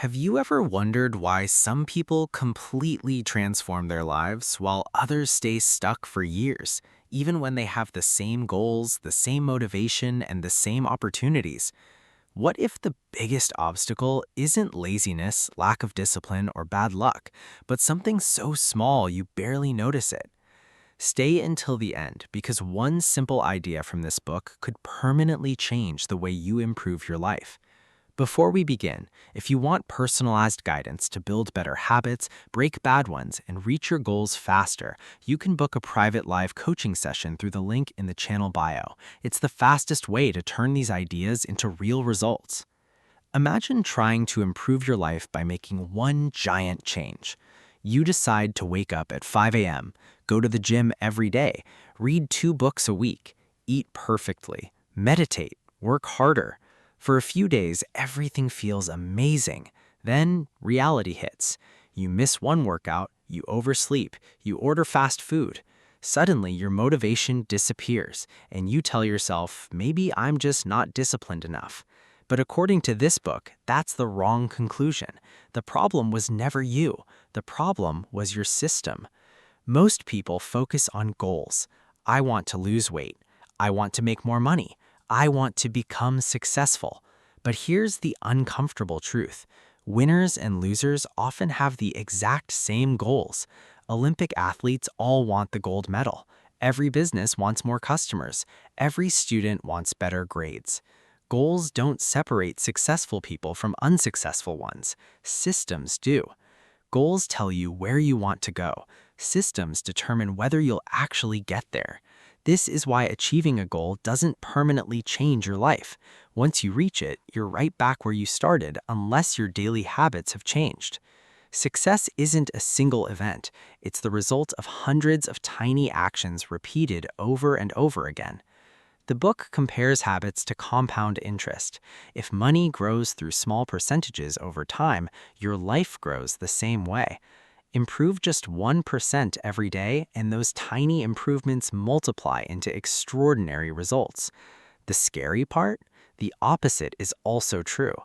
Have you ever wondered why some people completely transform their lives while others stay stuck for years, even when they have the same goals, the same motivation, and the same opportunities? What if the biggest obstacle isn't laziness, lack of discipline, or bad luck, but something so small you barely notice it? Stay until the end because one simple idea from this book could permanently change the way you improve your life. Before we begin, if you want personalized guidance to build better habits, break bad ones, and reach your goals faster, you can book a private live coaching session through the link in the channel bio. It's the fastest way to turn these ideas into real results. Imagine trying to improve your life by making one giant change. You decide to wake up at 5 a.m., go to the gym every day, read 2 books a week, eat perfectly, meditate, work harder. For a few days, everything feels amazing. Then reality hits. You miss one workout, you oversleep, you order fast food. Suddenly, your motivation disappears, and you tell yourself, maybe I'm just not disciplined enough. But according to this book, that's the wrong conclusion. The problem was never you. The problem was your system. Most people focus on goals. I want to lose weight. I want to make more money. I want to become successful. But here's the uncomfortable truth. Winners and losers often have the exact same goals. Olympic athletes all want the gold medal. Every business wants more customers. Every student wants better grades. Goals don't separate successful people from unsuccessful ones. Systems do. Goals tell you where you want to go. Systems determine whether you'll actually get there. This is why achieving a goal doesn't permanently change your life. Once you reach it, you're right back where you started unless your daily habits have changed. Success isn't a single event. It's the result of hundreds of tiny actions repeated over and over again. The book compares habits to compound interest. If money grows through small percentages over time, your life grows the same way. Improve just 1% every day, and those tiny improvements multiply into extraordinary results. The scary part? The opposite is also true.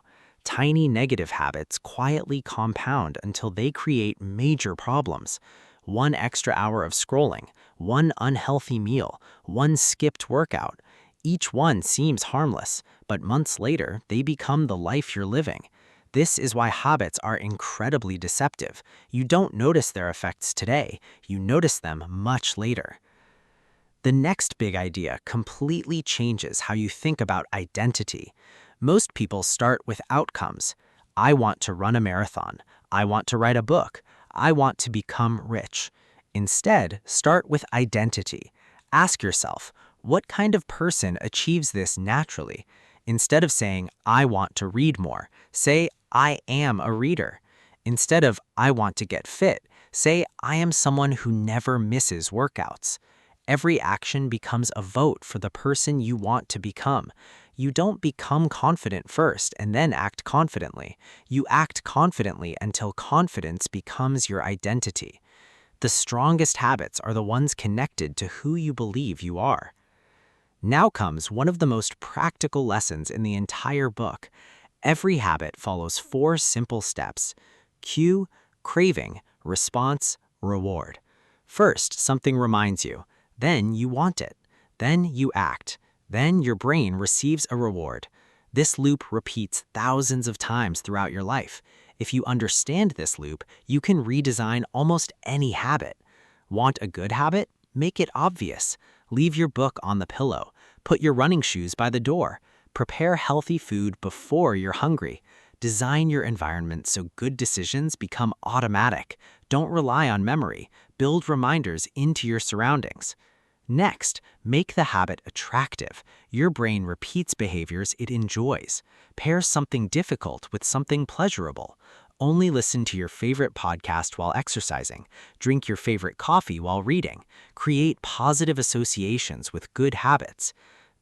Tiny negative habits quietly compound until they create major problems. One extra hour of scrolling, one unhealthy meal, one skipped workout. Each one seems harmless, but months later, they become the life you're living. This is why habits are incredibly deceptive. You don't notice their effects today, you notice them much later. The next big idea completely changes how you think about identity. Most people start with outcomes. I want to run a marathon. I want to write a book. I want to become rich. Instead, start with identity. Ask yourself, what kind of person achieves this naturally? Instead of saying, I want to read more, say, I am a reader. Instead of, I want to get fit, say, I am someone who never misses workouts. Every action becomes a vote for the person you want to become. You don't become confident first and then act confidently. You act confidently until confidence becomes your identity. The strongest habits are the ones connected to who you believe you are. Now comes one of the most practical lessons in the entire book. Every habit follows 4 simple steps: cue, craving, response, reward. First, something reminds you. Then you want it. Then you act. Then your brain receives a reward. This loop repeats thousands of times throughout your life. If you understand this loop, you can redesign almost any habit. Want a good habit? Make it obvious. Leave your book on the pillow. Put your running shoes by the door. Prepare healthy food before you're hungry. Design your environment so good decisions become automatic. Don't rely on memory. Build reminders into your surroundings. Next, make the habit attractive. Your brain repeats behaviors it enjoys. Pair something difficult with something pleasurable. Only listen to your favorite podcast while exercising. Drink your favorite coffee while reading. Create positive associations with good habits.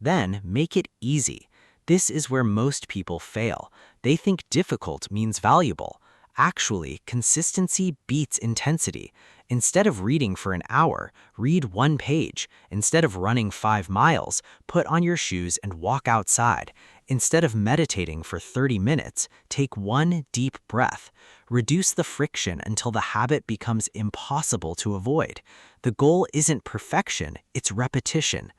Then, make it easy. This is where most people fail. They think difficult means valuable. Actually, consistency beats intensity. Instead of reading for an hour, read 1 page. Instead of running 5 miles, put on your shoes and walk outside. Instead of meditating for 30 minutes, take one deep breath. Reduce the friction until the habit becomes impossible to avoid. The goal isn't perfection, it's repetition.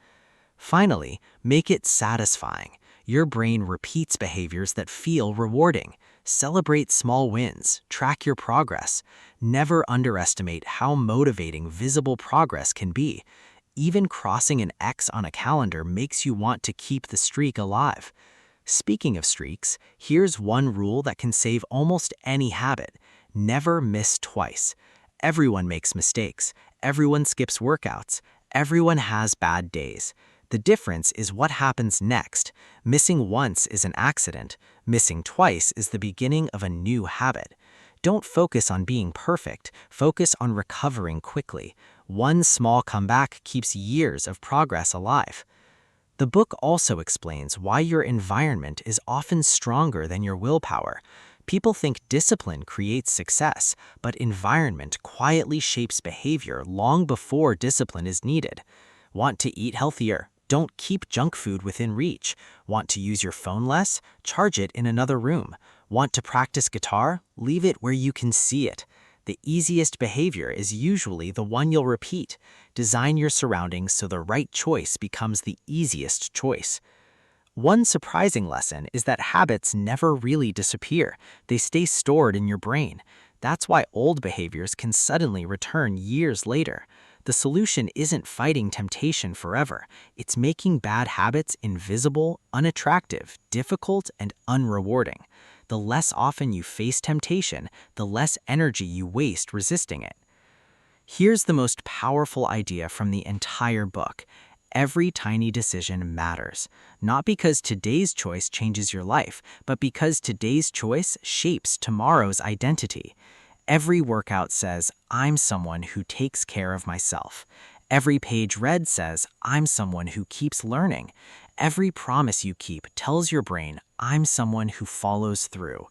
Finally, make it satisfying. Your brain repeats behaviors that feel rewarding. Celebrate small wins, track your progress. Never underestimate how motivating visible progress can be. Even crossing an X on a calendar makes you want to keep the streak alive. Speaking of streaks, here's one rule that can save almost any habit. Never miss twice. Everyone makes mistakes. Everyone skips workouts. Everyone has bad days. The difference is what happens next. Missing once is an accident. Missing twice is the beginning of a new habit. Don't focus on being perfect. Focus on recovering quickly. One small comeback keeps years of progress alive. The book also explains why your environment is often stronger than your willpower. People think discipline creates success, but environment quietly shapes behavior long before discipline is needed. Want to eat healthier? Don't keep junk food within reach. Want to use your phone less? Charge it in another room. Want to practice guitar? Leave it where you can see it. The easiest behavior is usually the one you'll repeat. Design your surroundings so the right choice becomes the easiest choice. One surprising lesson is that habits never really disappear. They stay stored in your brain. That's why old behaviors can suddenly return years later. The solution isn't fighting temptation forever. It's making bad habits invisible, unattractive, difficult, and unrewarding. The less often you face temptation, the less energy you waste resisting it. Here's the most powerful idea from the entire book. Every tiny decision matters, not because today's choice changes your life, but because today's choice shapes tomorrow's identity. Every workout says, I'm someone who takes care of myself. Every page read says, I'm someone who keeps learning. Every promise you keep tells your brain, I'm someone who follows through.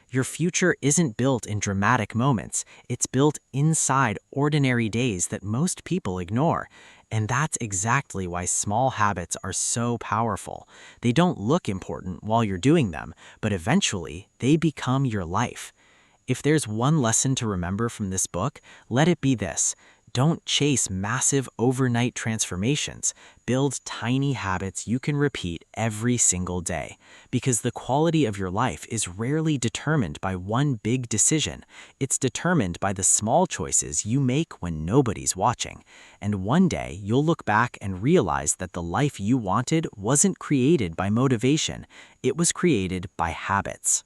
Your future isn't built in dramatic moments. It's built inside ordinary days that most people ignore. And that's exactly why small habits are so powerful. They don't look important while you're doing them, but eventually they become your life. If there's one lesson to remember from this book, let it be this. Don't chase massive overnight transformations. Build tiny habits you can repeat every single day. Because the quality of your life is rarely determined by one big decision. It's determined by the small choices you make when nobody's watching. And one day, you'll look back and realize that the life you wanted wasn't created by motivation. It was created by habits.